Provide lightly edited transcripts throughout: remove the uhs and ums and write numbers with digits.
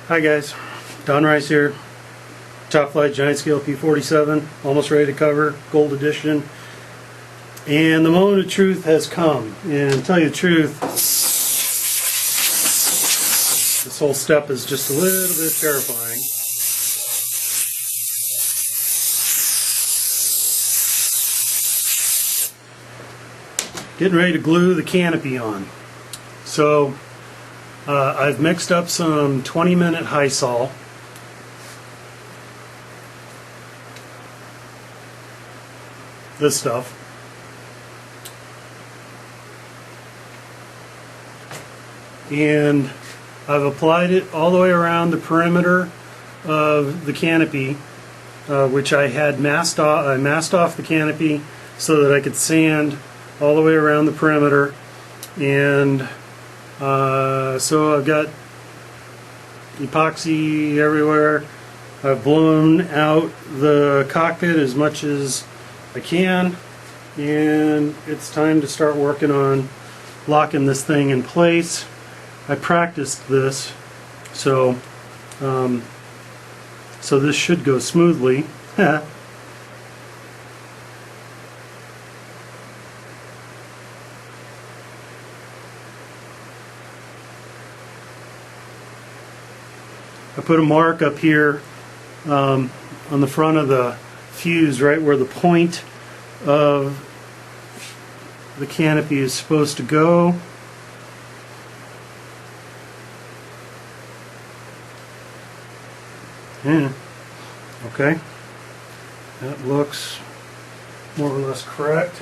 Hi guys, Don Rice here. Top Flight Giant Scale P47, almost ready to cover, gold edition. And the moment of truth has come. And to tell you the truth, this whole step is just a little bit terrifying. Getting ready to glue the canopy on. So I've mixed up some 20-minute high sol. This stuff. And I've applied it all the way around the perimeter of the canopy, which I had masked off. I masked off the canopy so that I could sand all the way around the perimeter. And so I've got epoxy everywhere. I've blown out the cockpit as much as I can, and it's time to start working on locking this thing in place. I practiced this, so this should go smoothly. I put a mark up here on the front of the fuse, right where the point of the canopy is supposed to go. Yeah. Okay. That looks more or less correct.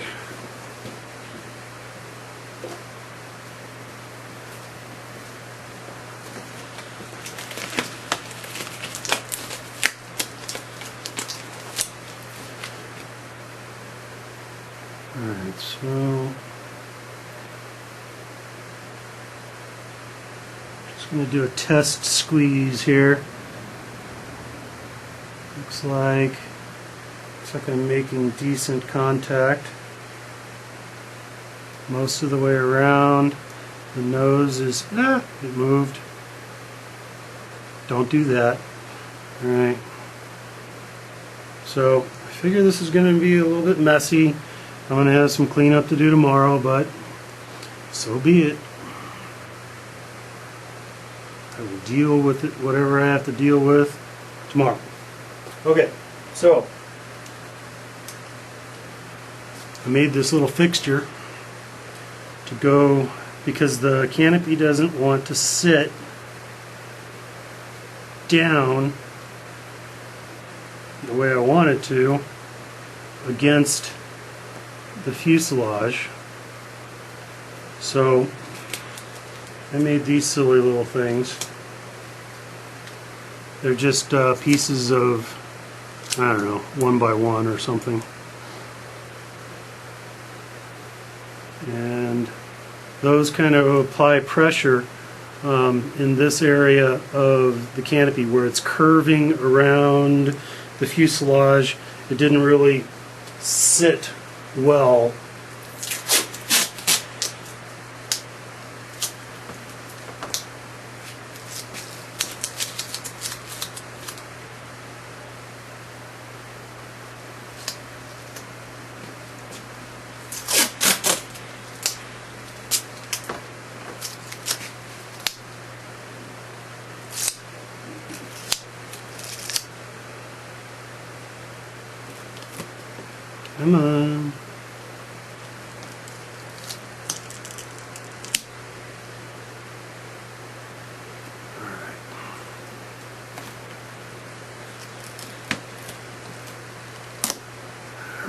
Alright, so just going to do a test squeeze here. Looks like I'm making decent contact most of the way around. The nose is, it moved. Don't do that. Alright. So I figure this is going to be a little bit messy. I'm going to have some cleanup to do tomorrow, but so be it. I will deal with it, whatever I have to deal with tomorrow. Okay, so I made this little fixture to go because the canopy doesn't want to sit down the way I want it to against the fuselage. So I made these silly little things. They're just pieces of, I don't know, 1x1 or something. And those kind of apply pressure in this area of the canopy where it's curving around the fuselage. It didn't really sit well. Come on.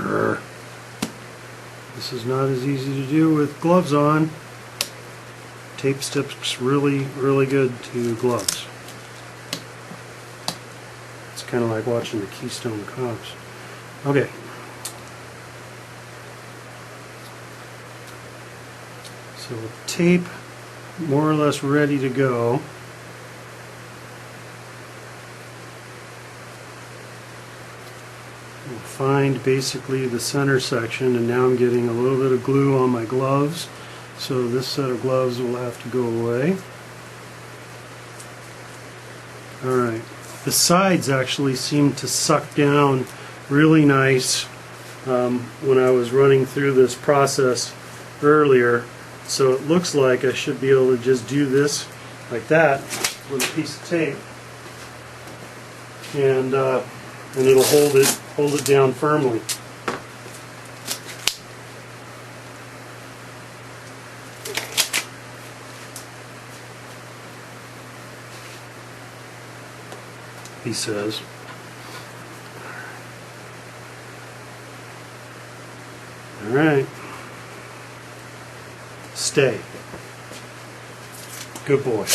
Alright. This is not as easy to do with gloves on. Tape sticks really, really good to gloves. It's kind of like watching the Keystone Cops. Okay. So with tape more or less ready to go, we'll find basically the center section, and now I'm getting a little bit of glue on my gloves, so this set of gloves will have to go away. Alright, the sides actually seem to suck down really nice when I was running through this process earlier. So it looks like I should be able to just do this like that with a piece of tape, and it'll hold it down firmly. He says. All right. Stay. Good boy.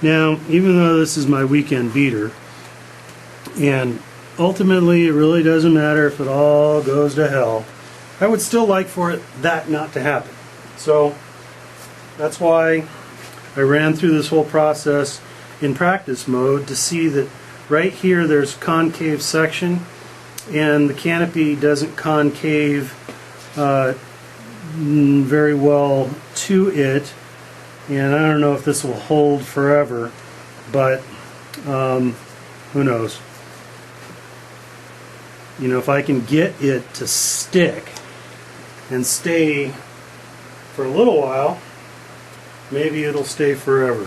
Now, even though this is my weekend beater, and ultimately it really doesn't matter if it all goes to hell, I would still like for that not to happen. So that's why I ran through this whole process in practice mode to see that right here there's a concave section, and the canopy doesn't concave very well to it. And I don't know if this will hold forever, but who knows. You know, if I can get it to stick and stay for a little while, maybe it'll stay forever.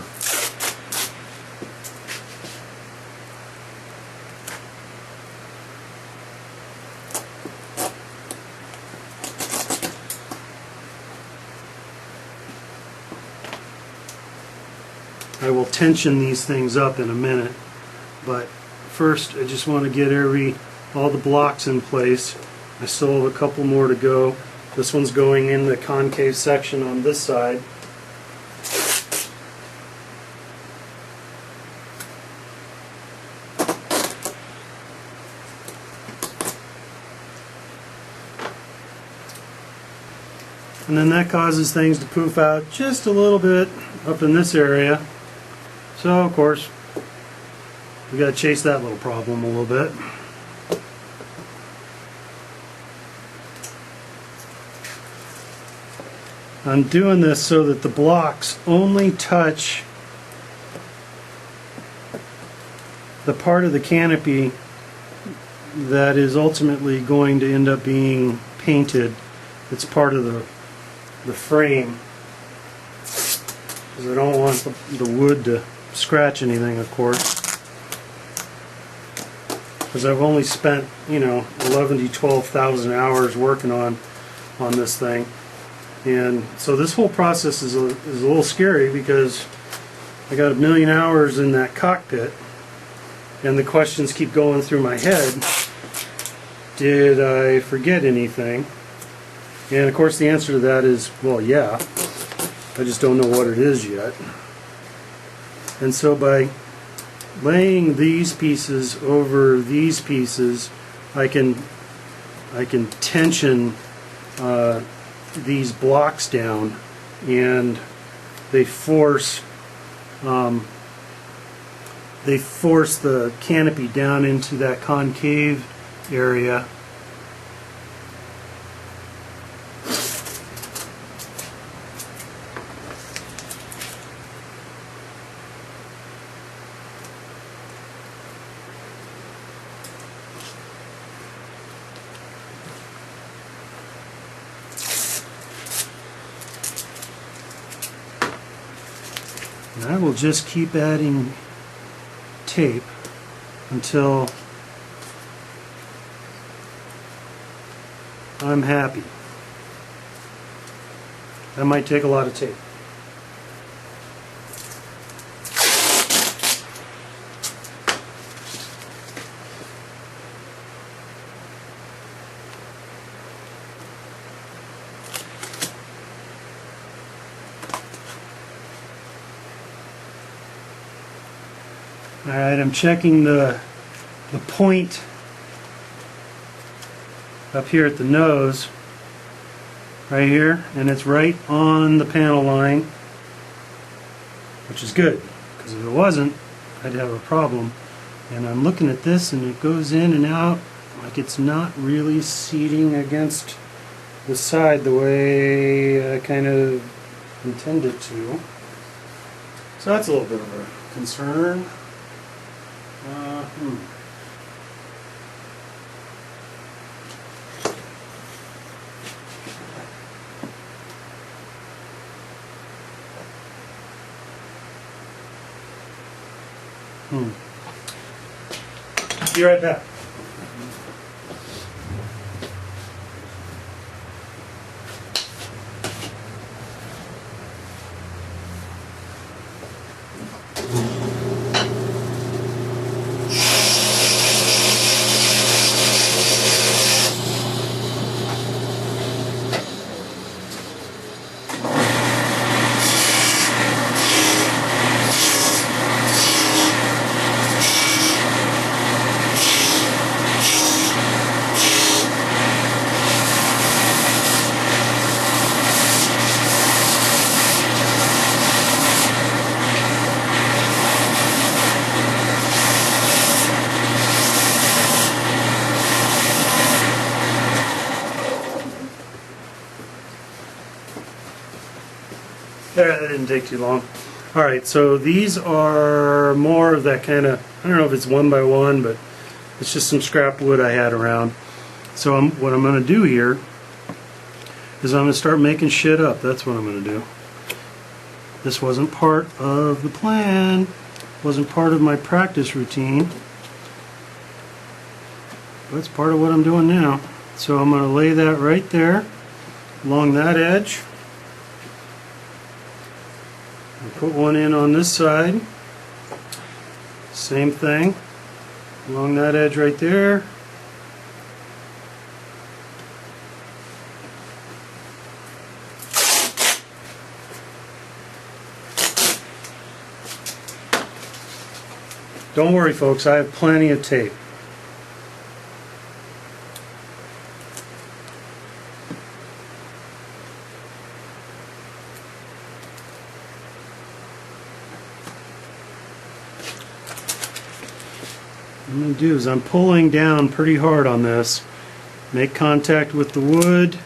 I will tension these things up in a minute, but first I just want to get all the blocks in place. I still have a couple more to go. This one's going in the concave section on this side. And then that causes things to poof out just a little bit up in this area. So of course we got to chase that little problem a little bit. I'm doing this so that the blocks only touch the part of the canopy that is ultimately going to end up being painted. It's part of the frame, because I don't want the wood to scratch anything, of course, because I've only spent 11 to 12,000 hours working on this thing. And so this whole process is a little scary, because I got 1,000,000 hours in that cockpit, and the questions keep going through my head. Did I forget anything? And of course the answer to that is, well, yeah. I just don't know what it is yet. And so by laying these pieces over these pieces, I can tension these blocks down, and they force the canopy down into that concave area. And I will just keep adding tape until I'm happy. That might take a lot of tape. Alright, I'm checking the point up here at the nose, right here, and it's right on the panel line, which is good, because if it wasn't, I'd have a problem. And I'm looking at this, and it goes in and out like it's not really seating against the side the way I kind of intended to. So that's a little bit of a concern. Be right back. There, that didn't take too long. Alright, so these are more of that kind of, I don't know if it's 1x1, but it's just some scrap wood I had around. So what I'm going to do here is I'm going to start making shit up. That's what I'm going to do. This wasn't part of the plan, wasn't part of my practice routine, but it's part of what I'm doing now. So I'm going to lay that right there along that edge. Put one in on this side, same thing, along that edge right there. Don't worry folks, I have plenty of tape. What I'm going to do is I'm pulling down pretty hard on this, make contact with the wood,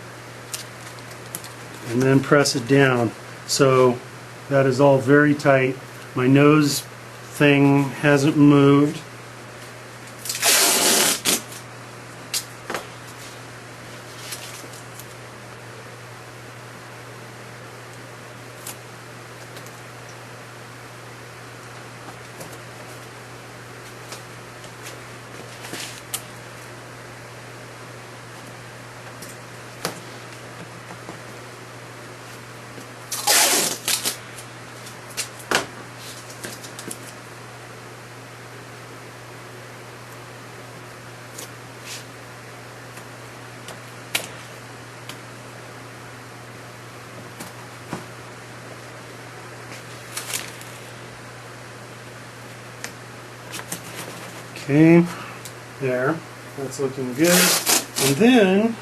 and then press it down. So that is all very tight. My nose thing hasn't moved. Okay, there, that's looking good. And then,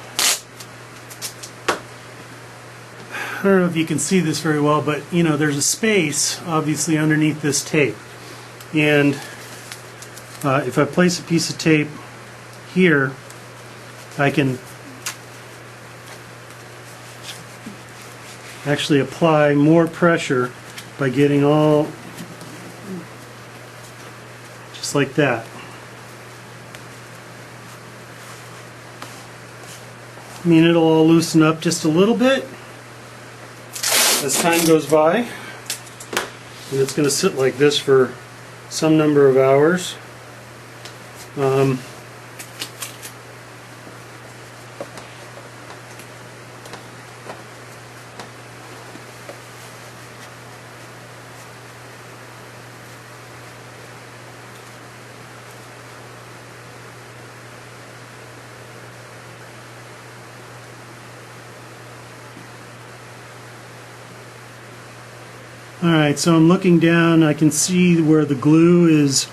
I don't know if you can see this very well, but you know, there's a space obviously underneath this tape. And if I place a piece of tape here, I can actually apply more pressure by getting all just like that. I mean, it'll all loosen up just a little bit as time goes by, and it's going to sit like this for some number of hours. Alright, so I'm looking down, I can see where the glue is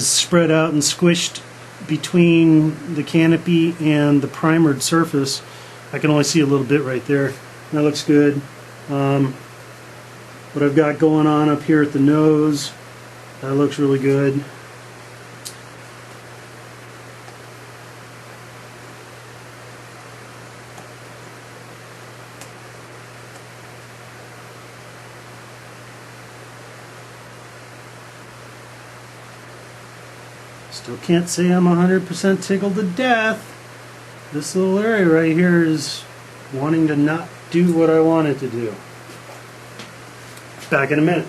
spread out and squished between the canopy and the primered surface. I can only see a little bit right there. That looks good. What I've got going on up here at the nose, that looks really good. Still can't say I'm 100% tickled to death. This little area right here is wanting to not do what I want it to do. Back in a minute.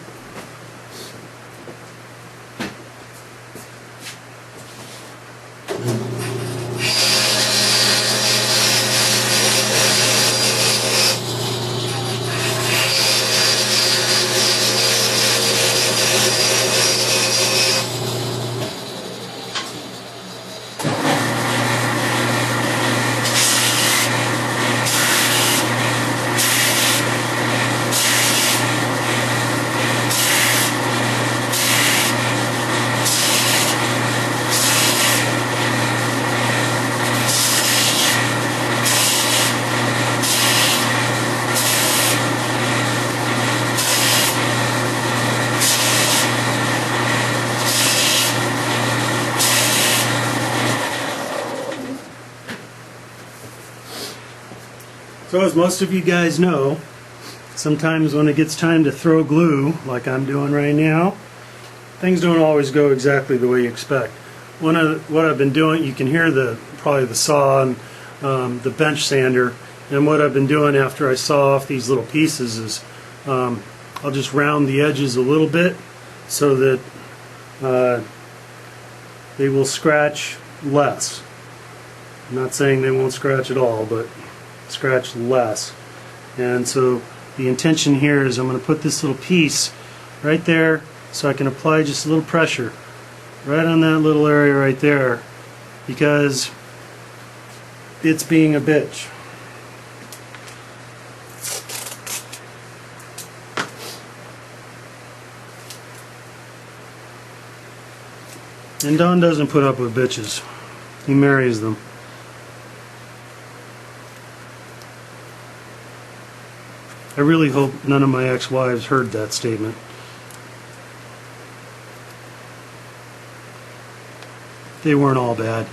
So as most of you guys know, sometimes when it gets time to throw glue, like I'm doing right now, things don't always go exactly the way you expect. What I've been doing, you can hear probably the saw and the bench sander, and what I've been doing after I saw off these little pieces is I'll just round the edges a little bit so that they will scratch less. I'm not saying they won't scratch at all, but scratch less. And so the intention here is I'm going to put this little piece right there so I can apply just a little pressure right on that little area right there, because it's being a bitch. And Don doesn't put up with bitches. He marries them. I really hope none of my ex-wives heard that statement. They weren't all bad.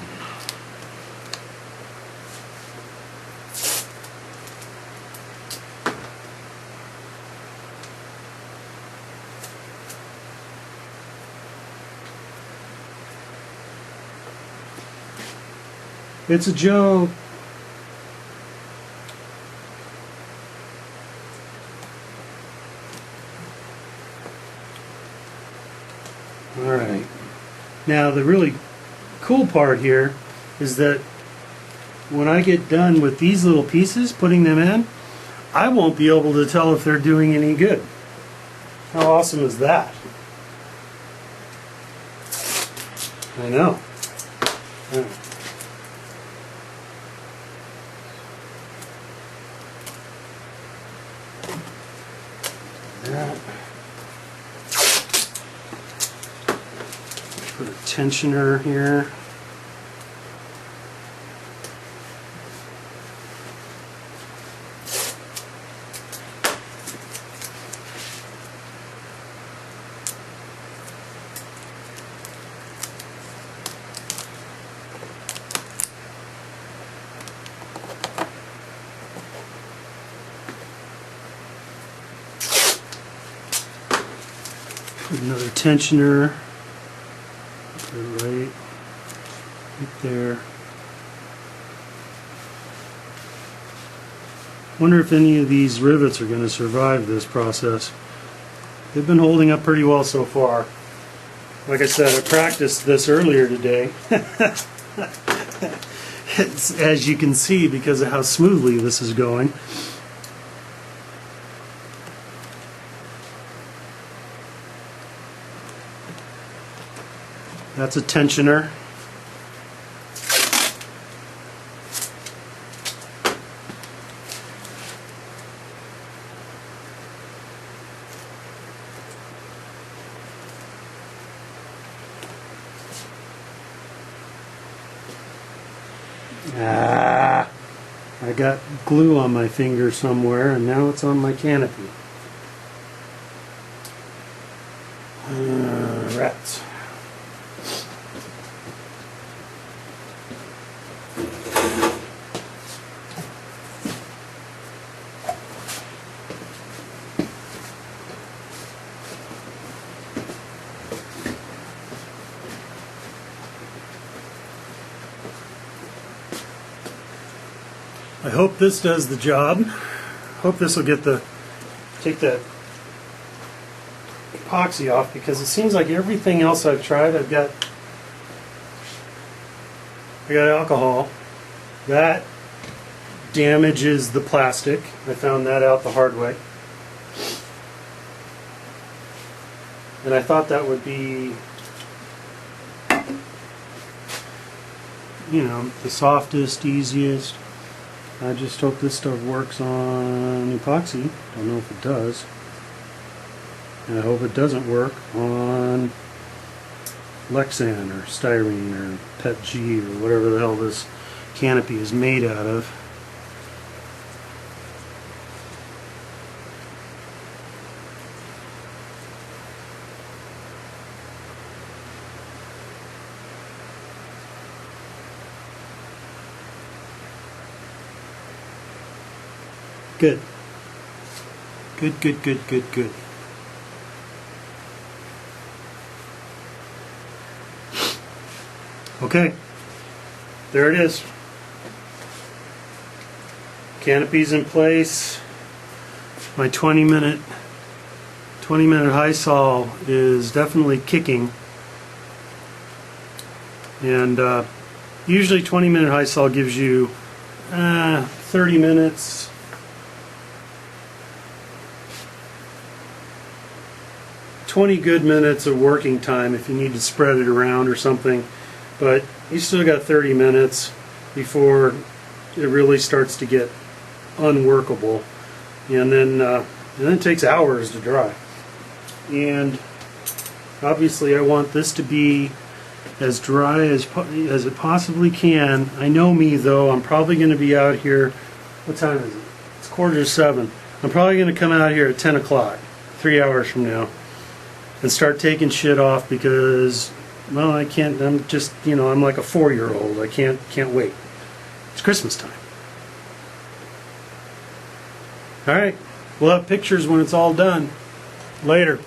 It's a joke. Alright, now the really cool part here is that when I get done with these little pieces, putting them in, I won't be able to tell if they're doing any good. How awesome is that? I know. That. Put a tensioner here. Put another tensioner. Right there. Wonder if any of these rivets are going to survive this process. They've been holding up pretty well so far. Like I said, I practiced this earlier today. As you can see, because of how smoothly this is going. That's a tensioner. I got glue on my finger somewhere, and now it's on my canopy. Rats. I hope this does the job. Hope this will take that epoxy off, because it seems like everything else I've tried, I got alcohol. That damages the plastic. I found that out the hard way. And I thought that would be, you know, the softest, easiest. I just hope this stuff works on epoxy. Don't know if it does. And I hope it doesn't work on Lexan or styrene or PET G or whatever the hell this canopy is made out of. Good. Good, good, good, good, good. Okay, there it is. Canopy's in place. My 20-minute high sol is definitely kicking. And usually 20-minute high sol gives you 30 minutes. 20 good minutes of working time if you need to spread it around or something, but you still got 30 minutes before it really starts to get unworkable, and then it takes hours to dry. And obviously I want this to be as dry as it possibly can. I know me though, I'm probably going to be out here, what time is it? It's 6:45. I'm probably going to come out here at 10 o'clock, 3 hours from now, and start taking shit off, because, well, I can't, I'm just, you know, I'm like a 4-year-old. I can't wait. It's Christmas time. Alright, we'll have pictures when it's all done. Later.